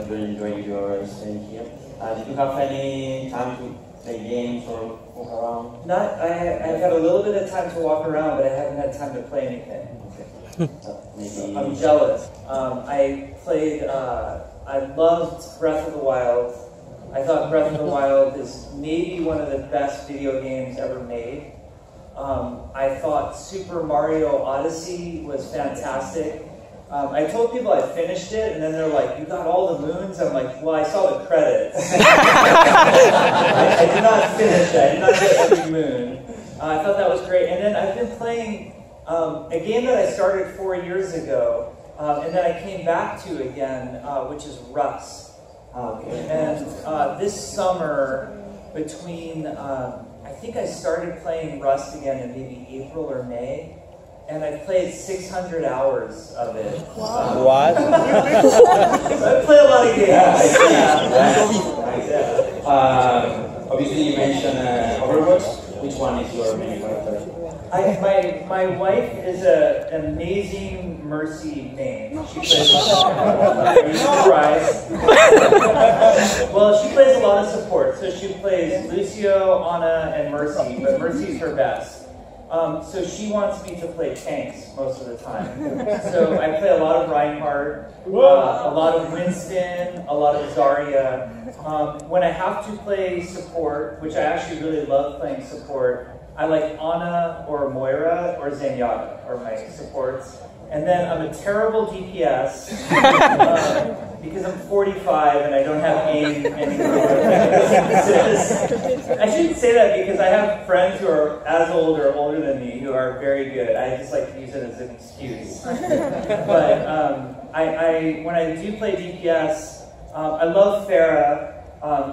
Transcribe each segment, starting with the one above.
really enjoying your stay here. Do you have any time to play games or walk around? I've had a little bit of time to walk around, but I haven't had time to play anything. Maybe I'm jealous. I loved Breath of the Wild. I thought Breath of the Wild is maybe one of the best video games ever made. I thought Super Mario Odyssey was fantastic. I told people I finished it, and then they're like, "You got all the moons?" I'm like, "Well, I saw the credits." I did not finish it. I did not get every moon. I thought that was great. And then I've been playing a game that I started 4 years ago, and then I came back to again, which is Rust. And this summer, between, I think I started playing Rust again in maybe April or May, and I played 600 hours of it. Wow. What? So I play a lot of games. Obviously, you mentioned Overwatch. Which one is your main character? My wife is an amazing Mercy main. She plays surprise. Well, she plays a lot of support. So she plays Lucio, Ana, and Mercy, but Mercy's her best. So she wants me to play tanks most of the time. So I play a lot of Reinhardt, a lot of Winston, a lot of Zarya. When I have to play support, which I actually really love playing support, I like Ana or Moira or Zenyatta are my supports. And then I'm a terrible DPS because I'm 45 and I don't have aim anymore. I shouldn't say that because I have friends who are as old or older than me who are very good. I just like to use it as an excuse. But when I do play DPS, I love Pharah.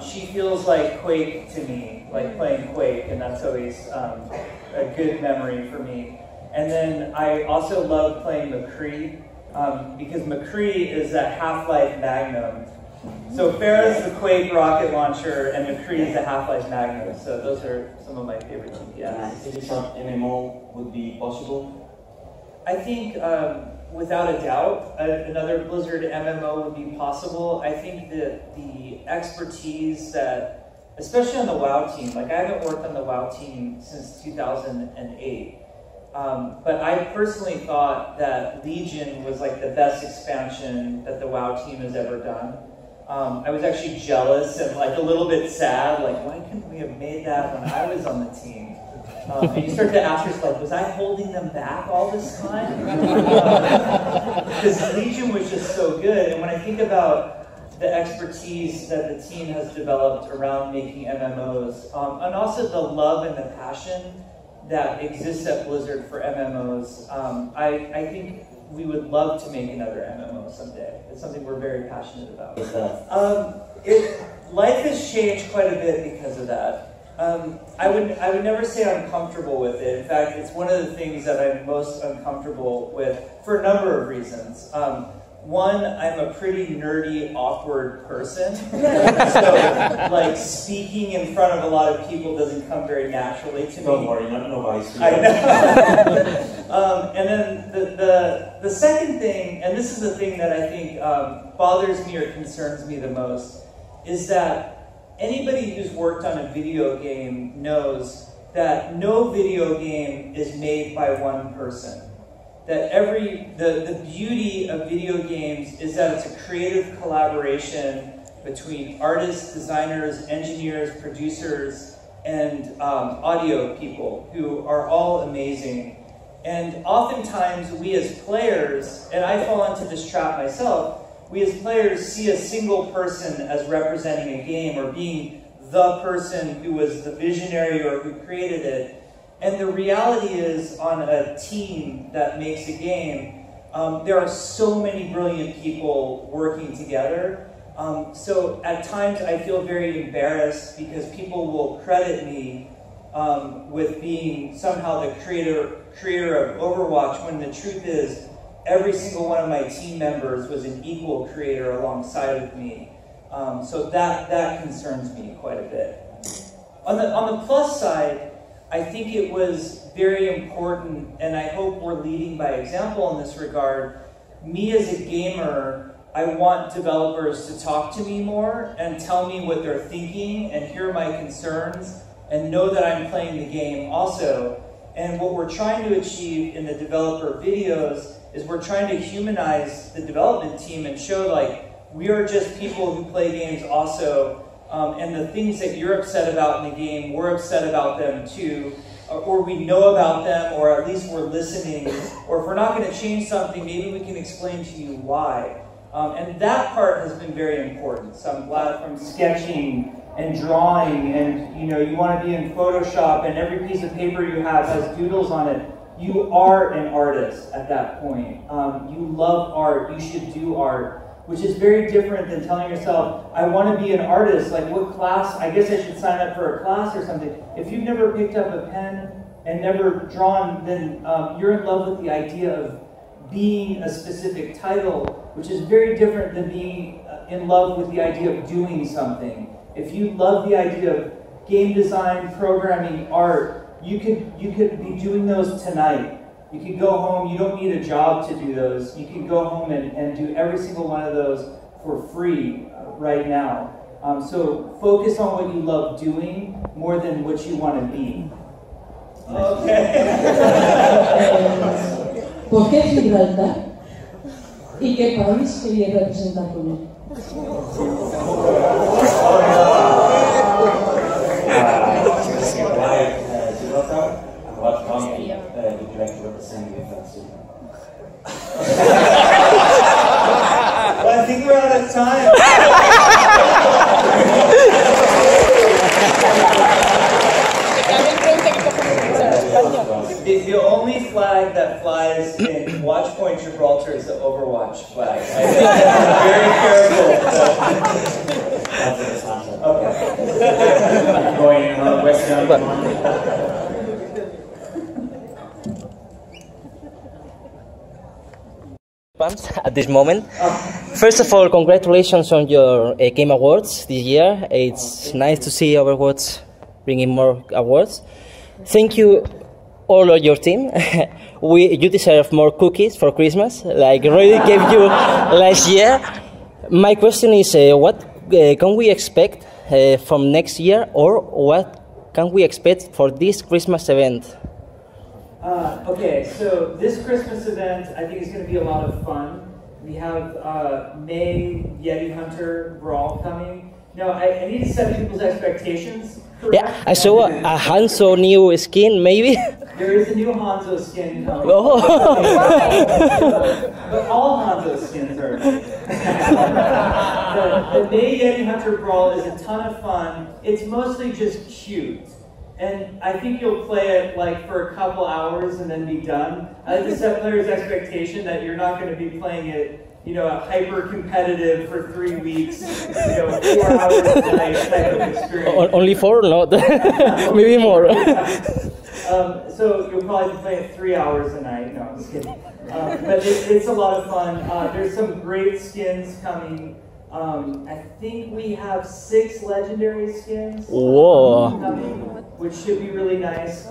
She feels like Quake to me, like playing Quake, and that's always a good memory for me. And then I also love playing McCree, because McCree is a Half-Life Magnum. So Pharah is the Quake rocket launcher, and McCree is the Half-Life Magnum. So those are some of my favorite DPS. Is it some MMO would be possible? I think, without a doubt, another Blizzard MMO would be possible. I think that the expertise that, especially on the WoW team, like I haven't worked on the WoW team since 2008. But I personally thought that Legion was like the best expansion that the WoW team has ever done. I was actually jealous and like a little bit sad, like why couldn't we have made that when I was on the team? And you start to ask yourself, was I holding them back all this time? Because Legion was just so good, and when I think about the expertise that the team has developed around making MMOs, and also the love and the passion that exists at Blizzard for MMOs, I think we would love to make another MMO someday. It's something we're very passionate about. Life has changed quite a bit because of that. I would never say I'm comfortable with it. In fact, it's one of the things that I'm most uncomfortable with for a number of reasons. One, I'm a pretty nerdy, awkward person. So, like, speaking in front of a lot of people doesn't come very naturally to me. Don't worry, nobody's here. I know. And then the second thing, and this is the thing that I think bothers me or concerns me the most, is that anybody who's worked on a video game knows that no video game is made by one person. That the beauty of video games is that it's a creative collaboration between artists, designers, engineers, producers, and audio people who are all amazing. And oftentimes we as players, and I fall into this trap myself, we as players see a single person as representing a game or being the person who was the visionary or who created it. And the reality is, on a team that makes a game, there are so many brilliant people working together. So at times I feel very embarrassed because people will credit me with being somehow the creator of Overwatch, when the truth is every single one of my team members was an equal creator alongside of me. So that concerns me quite a bit. On the plus side, I think it was very important, and I hope we're leading by example in this regard. Me as a gamer, I want developers to talk to me more and tell me what they're thinking and hear my concerns and know that I'm playing the game also. And what we're trying to achieve in the developer videos is we're trying to humanize the development team and show like we are just people who play games also, and the things that you're upset about in the game, we're upset about them too, or we know about them, or at least we're listening, or if we're not going to change something, maybe we can explain to you why. And that part has been very important. So I'm glad from sketching and drawing, and you want to be in Photoshop, and every piece of paper you have has doodles on it. You are an artist at that point. You love art. You should do art, which is very different than telling yourself, I want to be an artist. Like, what class? I guess I should sign up for a class or something. If you've never picked up a pen and never drawn, then you're in love with the idea of being a specific title, which is very different than being in love with the idea of doing something. If you love the idea of game design, programming, art, you could be doing those tonight. You could go home, you don't need a job to do those. You can go home and do every single one of those for free right now. So focus on what you love doing more than what you want to be. Okay. ¿Por qué Gibraltar? ¿Y qué país quería representar con él? Gibraltar, and what country would you like to represent with that city? Well, I think we're out of time. The only flag that flies in Watchpoint Gibraltar is the Overwatch flag. I'm very careful. That's the answer. Okay. Going on Western. At this moment. First of all, congratulations on your Game Awards this year. It's nice to see Overwatch bringing more awards. Thank you, all of your team. You deserve more cookies for Christmas, like already gave you last year. My question is, what can we expect from next year, or what can we expect for this Christmas event? Okay, so this Christmas event I think is going to be a lot of fun. We have May Yeti Hunter Brawl coming. No, I need to set people's expectations. Correct? Yeah, I saw a Hanzo new skin, maybe. There is a new Hanzo skin coming. Oh. But all Hanzo skins are. The May Yeti Hunter Brawl is a ton of fun. It's mostly just cute. And I think you'll play it like for a couple hours and then be done. I like to set players' expectation that you're not going to be playing it, hyper competitive for 3 weeks, 4 hours a night type of experience. Only 4? No, maybe more. So you'll probably be playing it 3 hours a night. No, I'm just kidding. But it's a lot of fun. There's some great skins coming. I think we have 6 legendary skins coming, which should be really nice.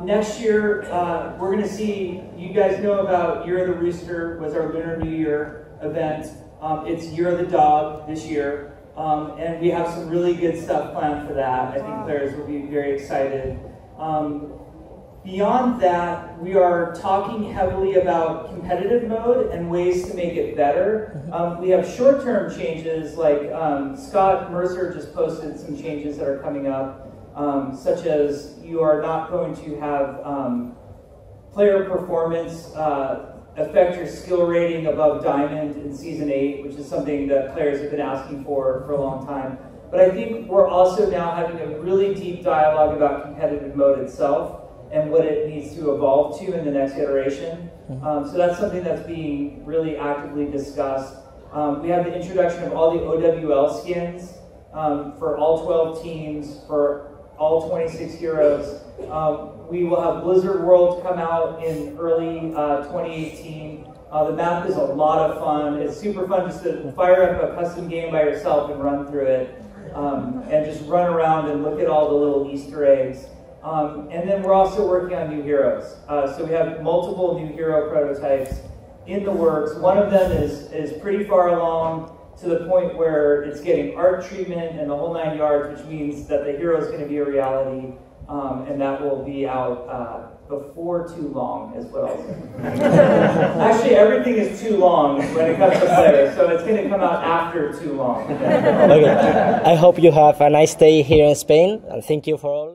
Next year, we're going to see, you guys know about Year of the Rooster was our Lunar New Year event. It's Year of the Dog this year, and we have some really good stuff planned for that. I think players will be very excited. Beyond that, we are talking heavily about competitive mode and ways to make it better. We have short-term changes, like Scott Mercer just posted some changes that are coming up, such as you are not going to have player performance affect your skill rating above Diamond in Season 8, which is something that players have been asking for a long time. But I think we're also now having a really deep dialogue about competitive mode itself and what it needs to evolve to in the next iteration. So that's something that's being really actively discussed. We have the introduction of all the OWL skins for all 12 teams, for all 26 heroes. We will have Blizzard World come out in early 2018. The map is a lot of fun. It's super fun just to fire up a custom game by yourself and run through it. And just run around and look at all the little Easter eggs. And then we're also working on new heroes. So we have multiple new hero prototypes in the works. One of them is pretty far along, to the point where it's getting art treatment and the whole 9 yards, which means that the hero is going to be a reality, and that will be out before too long, as well. Actually, everything is too long when it comes to players, so it's going to come out after too long. Okay. I hope you have a nice day here in Spain, and thank you for all.